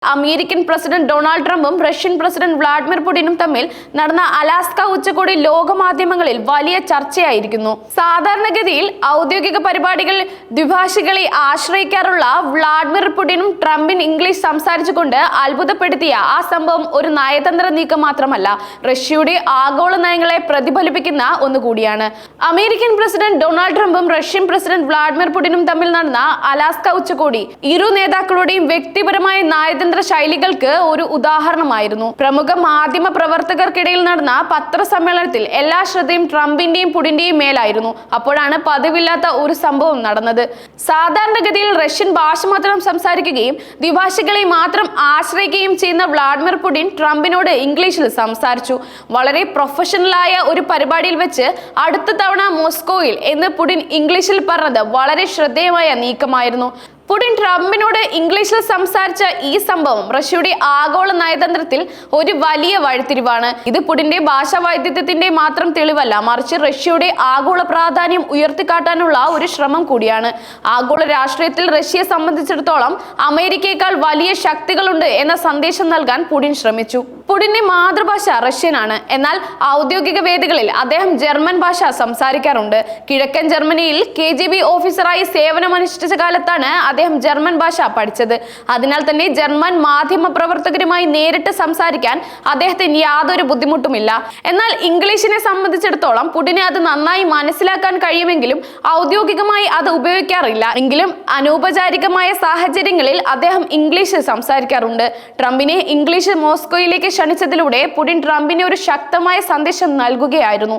American president Donald ട്രംപും Russian president Vladimir പുടിനും തമ്മിൽ നടന്ന അലാസ്ക ഉച്ചകോടി ലോകമാധ്യമങ്ങളിൽ വലിയ ചർച്ചയായിരിക്കുന്നു. സാധാരണഗതിയിൽ ഔദ്യോഗിക പരിപാടികൾ ദ്വിഭാഷികളെ ആശ്രയിക്കാറുള്ള വ്ളാഡിമിർ പുടിനും ട്രംപിൻ ഇംഗ്ലീഷ് സംസാരിച്ചുകൊണ്ട് അത്ഭുതപ്പെടുത്തിയ ആ സംഭവം ഒരു നയതന്ത്ര നീക്കം മാത്രമല്ല, റഷ്യയുടെ ആഗോള നയങ്ങളെ പ്രതിഫലിപ്പിക്കുന്ന ഒന്നുകൂടിയാണ്. അമേരിക്കൻ പ്രസിഡന്റ് ഡൊണാൾഡ് ട്രംപും റഷ്യൻ പ്രസിഡന്റ് വ്ളാഡിമിർ പുടിനും തമ്മിൽ നടന്ന അലാസ്ക ഉച്ചകോടി ഇരു നേതാക്കളുടെയും വ്യക്തിപരമായ നയതന്ത്ര ശൈലികൾക്ക് ഒരു ഉദാഹരണമായിരുന്നു. പ്രമുഖ മാധ്യമ പ്രവർത്തകർക്കിടയിൽ നടന്ന പത്രസമ്മേളനത്തിൽ എല്ലാ ശ്രദ്ധയും ട്രംപിന്റെയും പുടിന്റെയും മേലായിരുന്നു. അപ്പോഴാണ് പതിവില്ലാത്ത ഒരു സംഭവം നടന്നത്. സാധാരണഗതിയിൽ റഷ്യൻ ഭാഷ മാത്രം സംസാരിക്കുകയും ദ്വിഭാഷികളെ മാത്രം ആശ്രയിക്കുകയും ചെയ്യുന്ന വ്ളാഡിമിർ പുടിൻ ട്രംപിനോട് ഇംഗ്ലീഷിൽ സംസാരിച്ചു. വളരെ പ്രൊഫഷണലായ ഒരു പരിപാടിയിൽ വെച്ച് അടുത്ത തവണ മോസ്കോയിൽ എന്ന് പുടിൻ ഇംഗ്ലീഷിൽ പറഞ്ഞത് വളരെ ശ്രദ്ധേയമായ നീക്കമായിരുന്നു. പുടിൻ ട്രംപിനോട് ഇംഗ്ലീഷിൽ സംസാരിച്ച ഈ സംഭവം റഷ്യയുടെ ആഗോള നയതന്ത്രത്തിൽ ഒരു വലിയ വഴിത്തിരിവാണ്. ഇത് പുടിന്റെ ഭാഷാ വൈദഗ്ധ്യത്തിന്റെ മാത്രം തെളിവല്ല, മറിച്ച് റഷ്യയുടെ ആഗോള പ്രാധാന്യം ഉയർത്തിക്കാട്ടാനുള്ള ഒരു ശ്രമം കൂടിയാണ്. ആഗോള രാഷ്ട്രീയത്തിൽ റഷ്യയെ സംബന്ധിച്ചിടത്തോളം അമേരിക്കയേക്കാൾ വലിയ ശക്തികളുണ്ട് എന്ന സന്ദേശം നൽകാൻ പുടിൻ ശ്രമിച്ചു. പുടിന്റെ മാതൃഭാഷ റഷ്യനാണ്. എന്നാൽ ഔദ്യോഗിക വേദികളിൽ അദ്ദേഹം ജർമ്മൻ ഭാഷ സംസാരിക്കാറുണ്ട്. കിഴക്കൻ ജർമ്മനിയിൽ KGB ഓഫീസറായി സേവനമനുഷ്ഠിച്ച കാലത്താണ് അദ്ദേഹം ജർമ്മൻ ഭാഷ പഠിച്ചത്. അതിനാൽ തന്നെ ജർമ്മൻ മാധ്യമ പ്രവർത്തകരുമായി നേരിട്ട് സംസാരിക്കാൻ അദ്ദേഹത്തിന് യാതൊരു ബുദ്ധിമുട്ടുമില്ല. എന്നാൽ ഇംഗ്ലീഷിനെ സംബന്ധിച്ചിടത്തോളം പുടിനെ അത് നന്നായി മനസ്സിലാക്കാൻ കഴിയുമെങ്കിലും ഔദ്യോഗികമായി അത് ഉപയോഗിക്കാറില്ല. എങ്കിലും അനൗപചാരികമായ സാഹചര്യങ്ങളിൽ അദ്ദേഹം ഇംഗ്ലീഷ് സംസാരിക്കാറുണ്ട്. ട്രംപിനെ ഇംഗ്ലീഷ് മോസ്കോയിലേക്ക് ക്ഷണിച്ചതിലൂടെ പുടിൻ ട്രംപിന് ഒരു ശക്തമായ സന്ദേശം നൽകുകയായിരുന്നു.